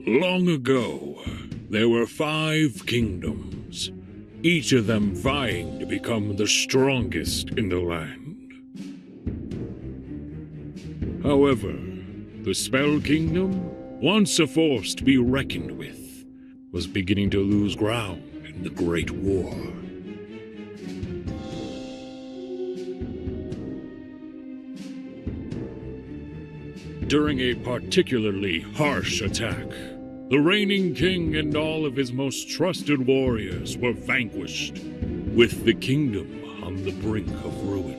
Long ago, there were 5 kingdoms, each of them vying to become the strongest in the land. However, the Spell Kingdom, once a force to be reckoned with, was beginning to lose ground in the Great War. During a particularly harsh attack, the reigning king and all of his most trusted warriors were vanquished, with the kingdom on the brink of ruin.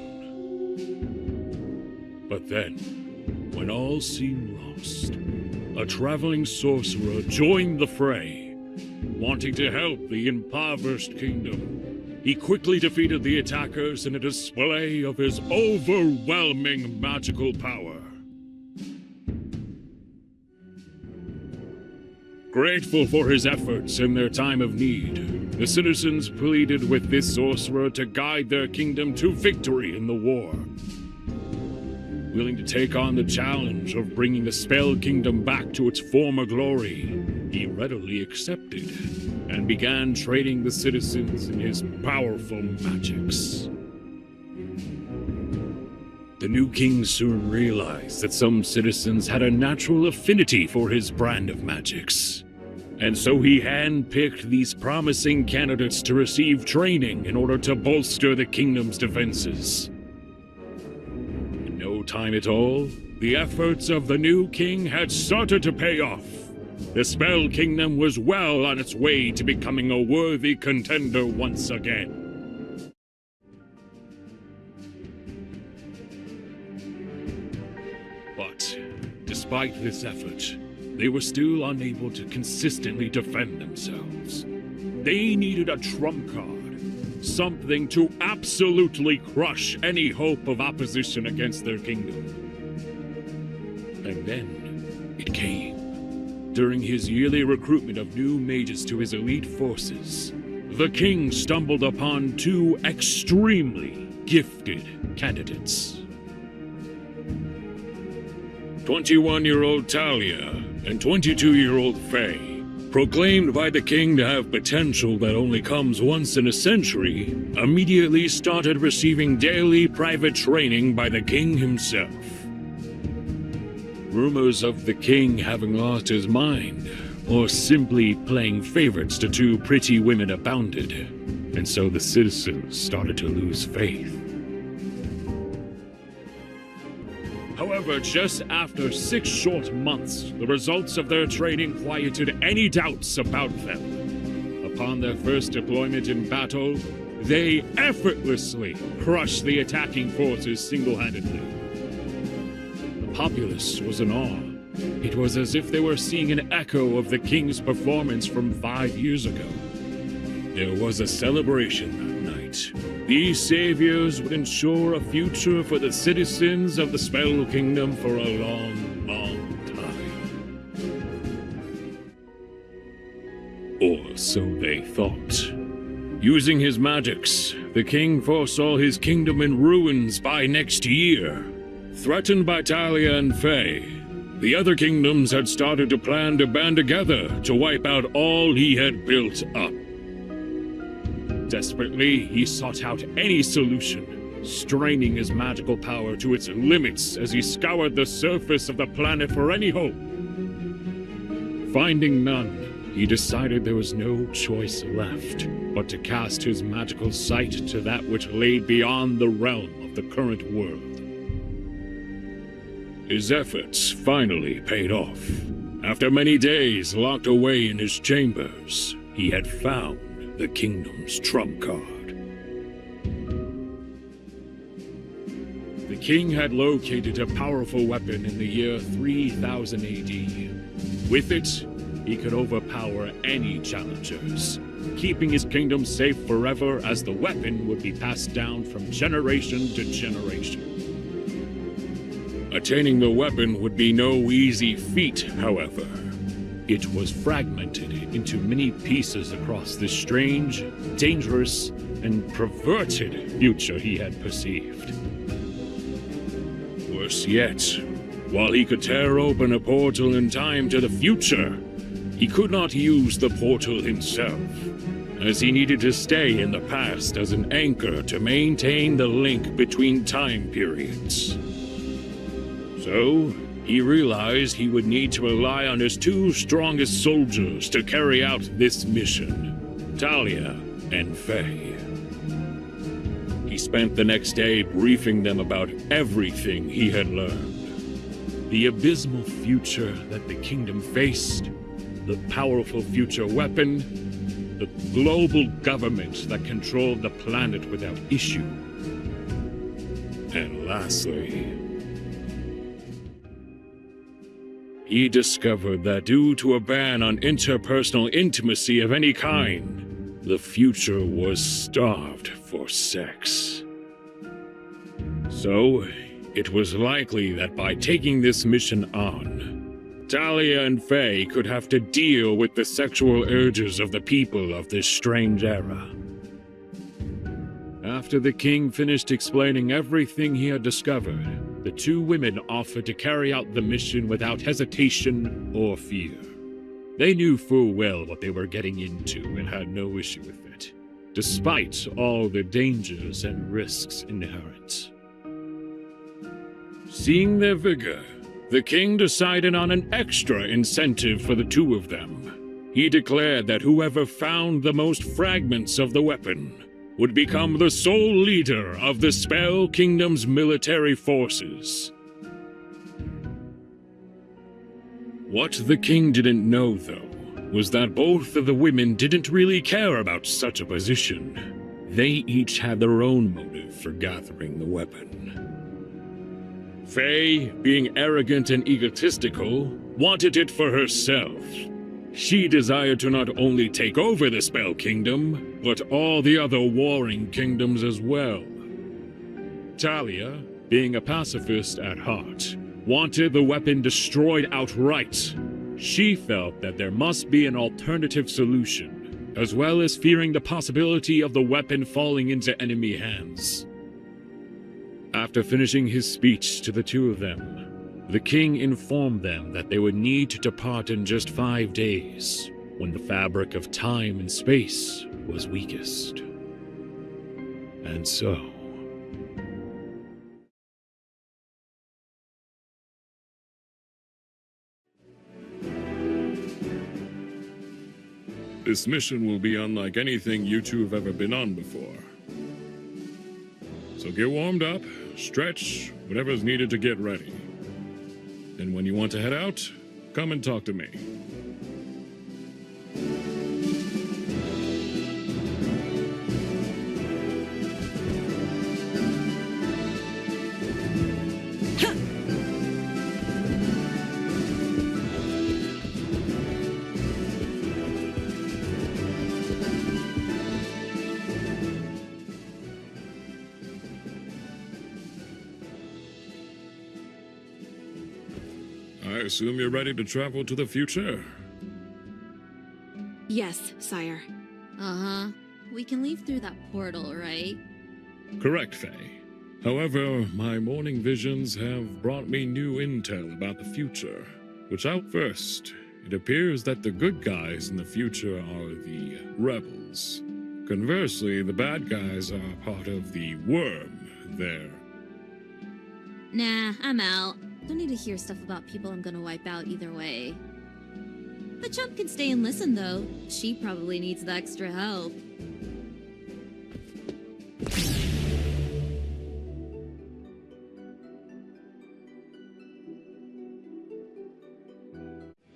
But then, when all seemed lost, a traveling sorcerer joined the fray. Wanting to help the impoverished kingdom, he quickly defeated the attackers in a display of his overwhelming magical power. Grateful for his efforts in their time of need, the citizens pleaded with this sorcerer to guide their kingdom to victory in the war. Willing to take on the challenge of bringing the Spell Kingdom back to its former glory, he readily accepted and began training the citizens in his powerful magics. The new king soon realized that some citizens had a natural affinity for his brand of magics, and so he handpicked these promising candidates to receive training in order to bolster the kingdom's defenses. In no time at all, the efforts of the new king had started to pay off. The Spell Kingdom was well on its way to becoming a worthy contender once again. But, despite this effort, they were still unable to consistently defend themselves. They needed a trump card, something to absolutely crush any hope of opposition against their kingdom. And then, it came. During his yearly recruitment of new mages to his elite forces, the king stumbled upon 2 extremely gifted candidates. 21-year-old Talia and 22-year-old Faye, proclaimed by the king to have potential that only comes once in a century, immediately started receiving daily private training by the king himself. Rumors of the king having lost his mind, or simply playing favorites to 2 pretty women abounded, and so the citizens started to lose faith. However, just after 6 short months, the results of their training quieted any doubts about them. Upon their first deployment in battle, they effortlessly crushed the attacking forces single-handedly. The populace was in awe. It was as if they were seeing an echo of the king's performance from 5 years ago. There was a celebration that night. These saviors would ensure a future for the citizens of the Spell Kingdom for a long, long time. Or so they thought. Using his magics, the king foresaw his kingdom in ruins by next year. Threatened by Talia and Faye, the other kingdoms had started to plan to band together to wipe out all he had built up. Desperately, he sought out any solution, straining his magical power to its limits as he scoured the surface of the planet for any hope. Finding none, he decided there was no choice left but to cast his magical sight to that which lay beyond the realm of the current world. His efforts finally paid off. After many days locked away in his chambers, he had found the kingdom's trump card. The king had located a powerful weapon in the year 3000 AD. With it, he could overpower any challengers, keeping his kingdom safe forever as the weapon would be passed down from generation to generation. Attaining the weapon would be no easy feat, however. It was fragmented into many pieces across the strange, dangerous, and perverted future he had perceived. Worse yet, while he could tear open a portal in time to the future, he could not use the portal himself, as he needed to stay in the past as an anchor to maintain the link between time periods. So, he realized he would need to rely on his two strongest soldiers to carry out this mission, Talia and Faye. He spent the next day briefing them about everything he had learned. The abysmal future that the kingdom faced, the powerful future weapon, the global government that controlled the planet without issue. And lastly, he discovered that due to a ban on interpersonal intimacy of any kind, the future was starved for sex. So, it was likely that by taking this mission on, Talia and Faye could have to deal with the sexual urges of the people of this strange era. After the king finished explaining everything he had discovered, the two women offered to carry out the mission without hesitation or fear. They knew full well what they were getting into and had no issue with it, despite all the dangers and risks inherent. Seeing their vigor, the king decided on an extra incentive for the two of them. He declared that whoever found the most fragments of the weapon would become the sole leader of the Spell Kingdom's military forces. What the king didn't know, though, was that both of the women didn't really care about such a position. They each had their own motive for gathering the weapon. Faye, being arrogant and egotistical, wanted it for herself. She desired to not only take over the Spell Kingdom, but all the other warring kingdoms as well. Talia, being a pacifist at heart, wanted the weapon destroyed outright. She felt that there must be an alternative solution, as well as fearing the possibility of the weapon falling into enemy hands. After finishing his speech to the two of them, the king informed them that they would need to depart in just 5 days, when the fabric of time and space was weakest. And so, this mission will be unlike anything you two have ever been on before. So get warmed up, stretch, whatever's needed to get ready. And when you want to head out, come and talk to me. I assume you're ready to travel to the future? Yes, sire. Uh-huh. We can leave through that portal, right? Correct, Faye. However, my morning visions have brought me new intel about the future. Which out first, it appears that the good guys in the future are the rebels. Conversely, the bad guys are part of the worm there. Nah, I'm out. Don't need to hear stuff about people I'm gonna wipe out either way. The chump can stay and listen, though. She probably needs the extra help.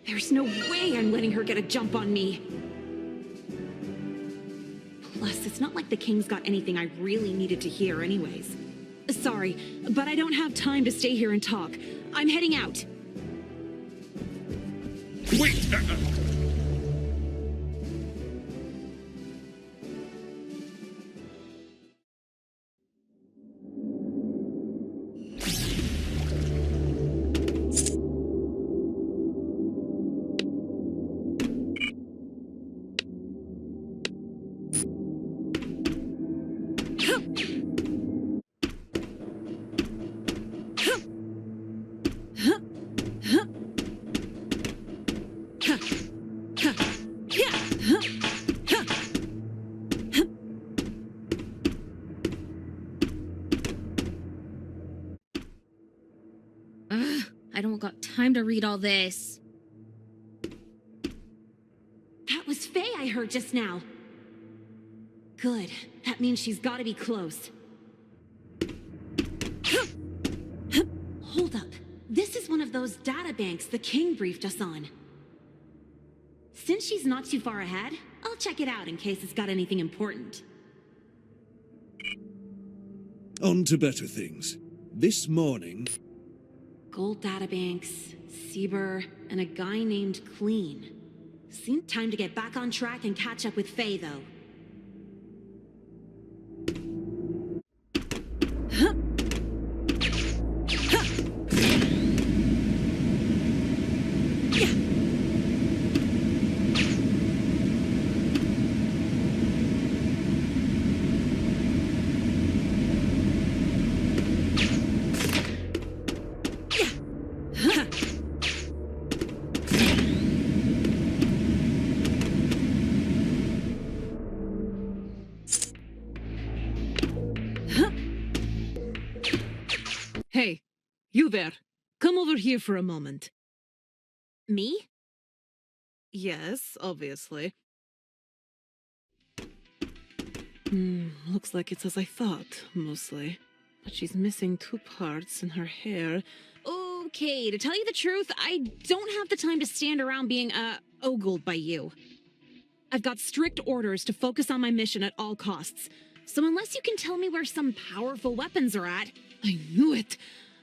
There's no way I'm letting her get a jump on me. Plus, it's not like the king's got anything I really needed to hear anyways. Sorry, but I don't have time to stay here and talk. I'm heading out. Wait! I don't got time to read all this. That was Faye I heard just now. Good. That means she's gotta be close. Hold up. This is one of those databanks the king briefed us on. Since she's not too far ahead, I'll check it out in case it's got anything important. On to better things. This morning... Gold databanks, Sieber, and a guy named Clean. Seemed time to get back on track and catch up with Faye, though. Hey, you there. Come over here for a moment. Me? Yes, obviously. Looks like it's as I thought, mostly. But she's missing 2 parts in her hair. Okay, to tell you the truth, I don't have the time to stand around being, ogled by you. I've got strict orders to focus on my mission at all costs. So unless you can tell me where some powerful weapons are at... I knew it!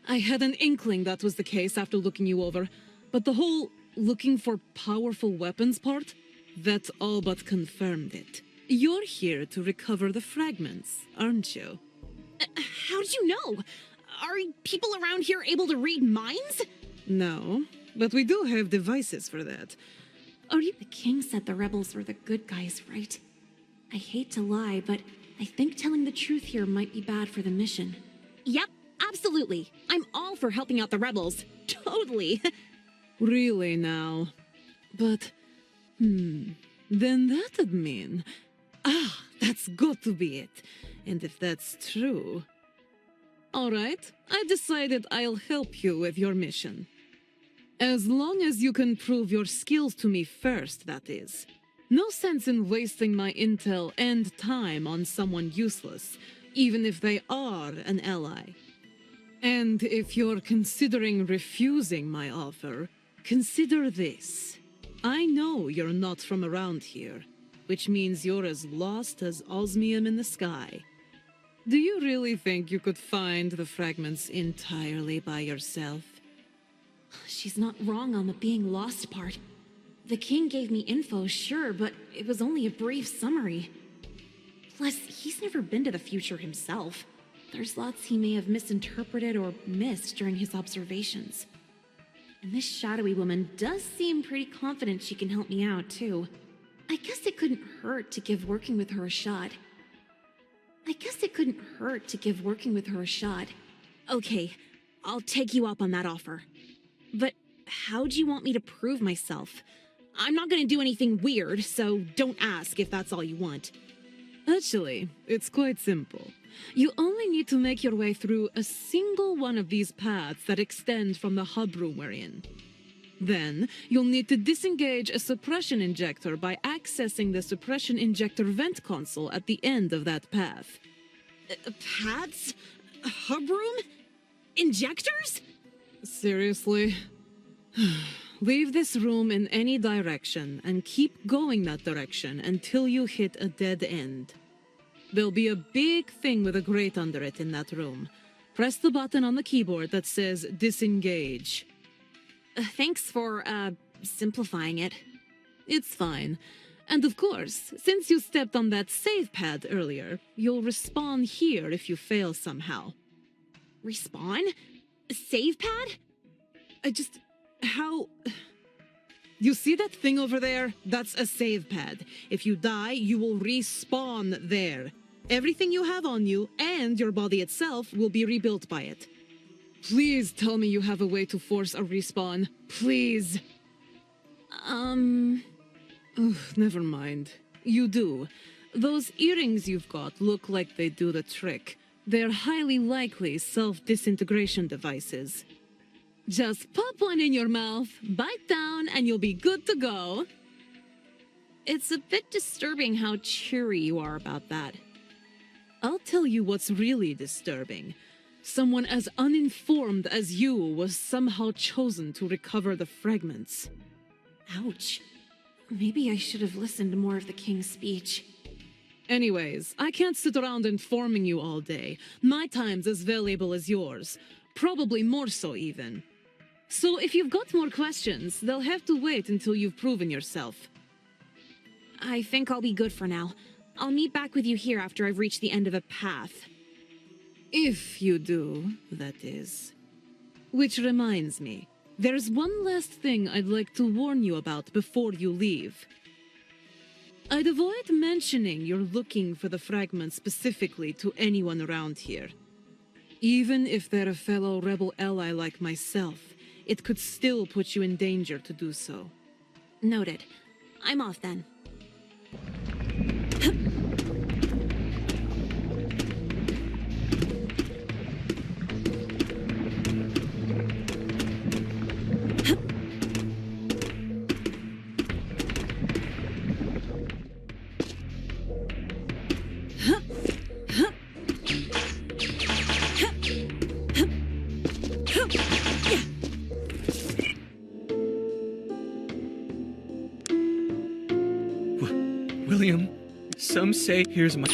I had an inkling that was the case after looking you over. But the whole looking for powerful weapons part, that all but confirmed it. You're here to recover the fragments, aren't you? How did you know? Are people around here able to read minds? No, but we do have devices for that. Are you... The king said the rebels were the good guys, right? I hate to lie, but I think telling the truth here might be bad for the mission. Yep, absolutely. I'm all for helping out the rebels. Totally. Really now? But, then that'd mean... that's got to be it. And if that's true... Alright, I decided I'll help you with your mission. As long as you can prove your skills to me first, that is. No sense in wasting my intel and time on someone useless, even if they are an ally. And if you're considering refusing my offer, consider this. I know you're not from around here, which means you're as lost as osmium in the sky. Do you really think you could find the fragments entirely by yourself? She's not wrong on the being lost part. The king gave me info, sure, but it was only a brief summary. Plus, he's never been to the future himself. There's lots he may have misinterpreted or missed during his observations. And this shadowy woman does seem pretty confident she can help me out, too. I guess it couldn't hurt to give working with her a shot. Okay, I'll take you up on that offer. But how'd you want me to prove myself? I'm not gonna do anything weird, so don't ask if that's all you want. Actually, it's quite simple. You only need to make your way through a single one of these paths that extend from the hub room we're in. Then, you'll need to disengage a suppression injector by accessing the suppression injector vent console at the end of that path. Paths? Hub room? Injectors? Seriously? Leave this room in any direction and keep going that direction until you hit a dead end. There'll be a big thing with a grate under it in that room. Press the button on the keyboard that says disengage. Thanks for, simplifying it. It's fine. And of course, since you stepped on that save pad earlier, you'll respawn here if you fail somehow. Respawn? Save pad? How... You see that thing over there? That's a save pad. If you die, you will respawn there. Everything you have on you, and your body itself, will be rebuilt by it. Please tell me you have a way to force a respawn. Please. Never mind. You do. Those earrings you've got look like they do the trick. They're highly likely self-disintegration devices. Just pop one in your mouth, bite down, and you'll be good to go. It's a bit disturbing how cheery you are about that. I'll tell you what's really disturbing. Someone as uninformed as you was somehow chosen to recover the fragments. Ouch. Maybe I should have listened to more of the king's speech. Anyways, I can't sit around informing you all day. My time's as valuable as yours. Probably more so, even. So if you've got more questions, they'll have to wait until you've proven yourself. I think I'll be good for now. I'll meet back with you here after I've reached the end of a path. If you do, that is. Which reminds me, there's one last thing I'd like to warn you about before you leave. I'd avoid mentioning you're looking for the fragments specifically to anyone around here. Even if they're a fellow rebel ally like myself, it could still put you in danger to do so. Noted. I'm off then. William, some say here's my...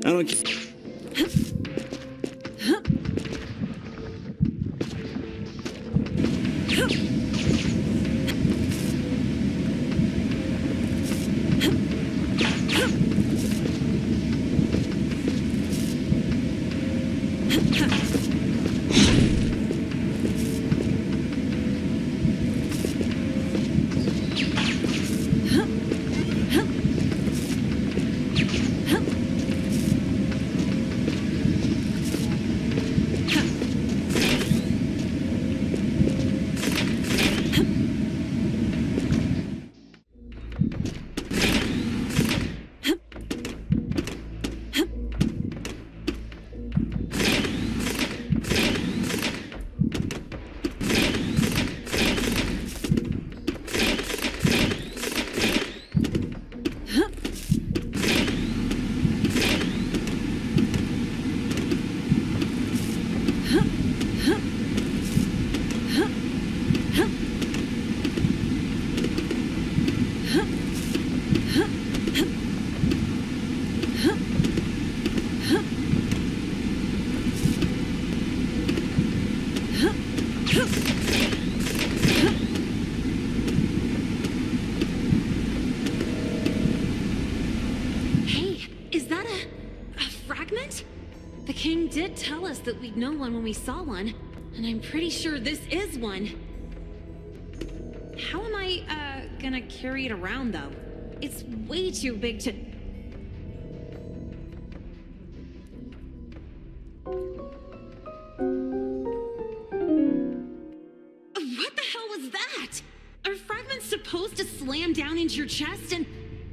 I don't care. Hey, is that a fragment? The king did tell us that we'd know one when we saw one, and I'm pretty sure this is one. How am I, gonna carry it around, though? It's way too big to... What the hell was that? Are fragments supposed to slam down into your chest, and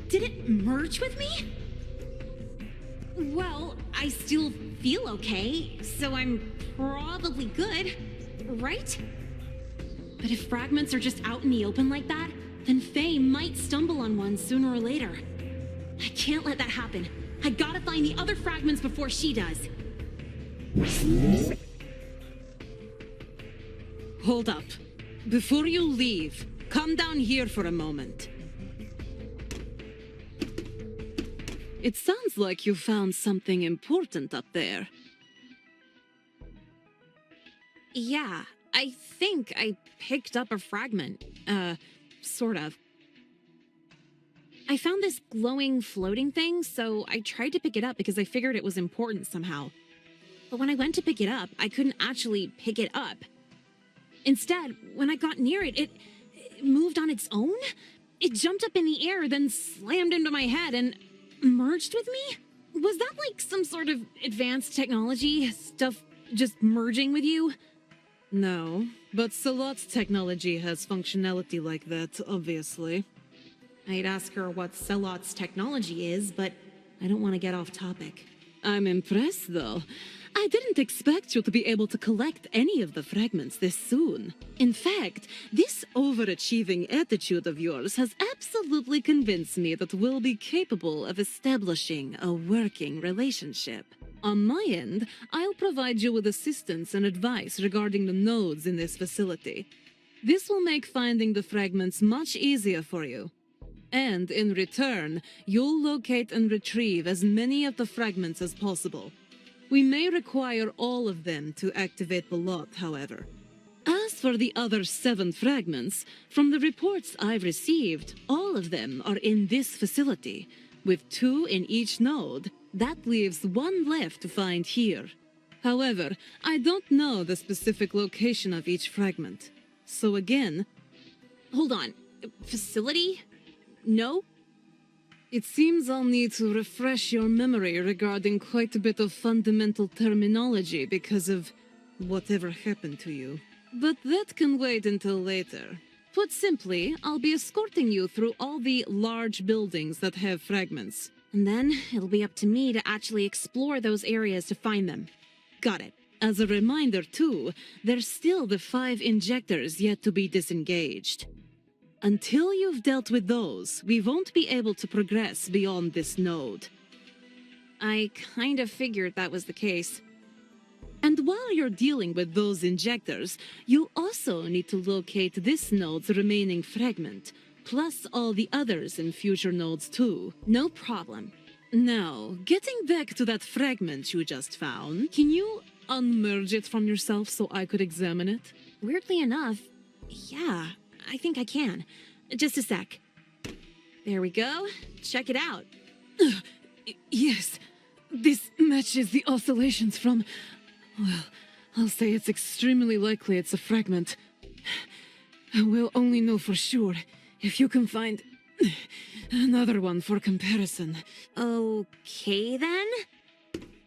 did it merge with me? Well, I still feel okay, so I'm probably good, right? But if fragments are just out in the open like that, then Faye might stumble on one sooner or later. I can't let that happen. I gotta find the other fragments before she does. Hold up. Before you leave, come down here for a moment. it sounds like you found something important up there. Yeah, I think I picked up a fragment. Sort of. I found this glowing, floating thing, so I tried to pick it up because I figured it was important somehow. But when I went to pick it up, I couldn't actually pick it up. Instead, when I got near it, it moved on its own? It jumped up in the air, then slammed into my head and merged with me? Was that like some sort of advanced technology? Stuff just merging with you? No, but Salot's technology has functionality like that, obviously. I'd ask her what Celot's technology is, but I don't want to get off topic. I'm impressed, though. I didn't expect you to be able to collect any of the fragments this soon. In fact, this overachieving attitude of yours has absolutely convinced me that we'll be capable of establishing a working relationship. On my end, I'll provide you with assistance and advice regarding the nodes in this facility. This will make finding the fragments much easier for you. And in return, you'll locate and retrieve as many of the fragments as possible. We may require all of them to activate the lot, however. As for the other 7 fragments, from the reports I've received, all of them are in this facility, with 2 in each node. That leaves 1 left to find here. However, I don't know the specific location of each fragment. So again... Hold on. Facility? No? It seems I'll need to refresh your memory regarding quite a bit of fundamental terminology because of whatever happened to you. But that can wait until later. Put simply, I'll be escorting you through all the large buildings that have fragments. And then it'll be up to me to actually explore those areas to find them. Got it. As a reminder, too, there's still the 5 injectors yet to be disengaged. Until you've dealt with those, we won't be able to progress beyond this node. I kind of figured that was the case. And while you're dealing with those injectors, you'll also need to locate this node's remaining fragment, plus all the others in future nodes too. No problem. Now, getting back to that fragment you just found, can you unmerge it from yourself so I could examine it? Weirdly enough, yeah, I think I can. Just a sec. There we go. Check it out. Yes, this matches the oscillations from... Well, I'll say it's extremely likely it's a fragment. We'll only know for sure if you can find another one for comparison. Okay, then?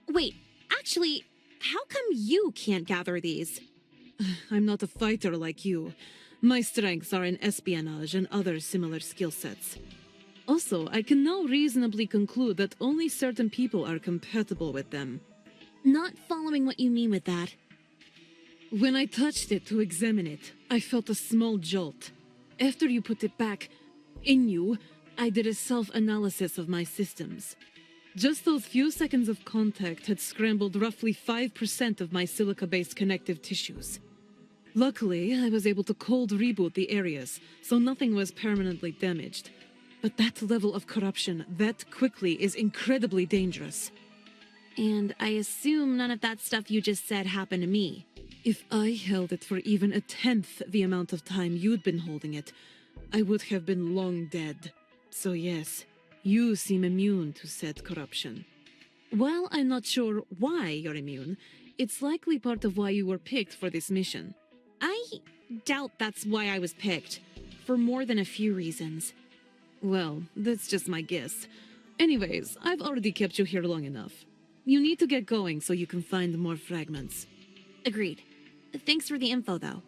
Wait, actually, how come you can't gather these? I'm not a fighter like you. My strengths are in espionage and other similar skill sets. Also, I can now reasonably conclude that only certain people are compatible with them. Not following what you mean with that. When I touched it to examine it, I felt a small jolt. After you put it back in you, I did a self-analysis of my systems. Just those few seconds of contact had scrambled roughly 5% of my silica-based connective tissues. Luckily, I was able to cold reboot the areas, so nothing was permanently damaged. But that level of corruption that quickly is incredibly dangerous. And I assume none of that stuff you just said happened to me. If I held it for even a tenth the amount of time you'd been holding it, I would have been long dead. So yes, you seem immune to said corruption. While I'm not sure why you're immune, it's likely part of why you were picked for this mission. I doubt that's why I was picked, for more than a few reasons. Well, that's just my guess. Anyways, I've already kept you here long enough. You need to get going so you can find more fragments. Agreed. Thanks for the info, though.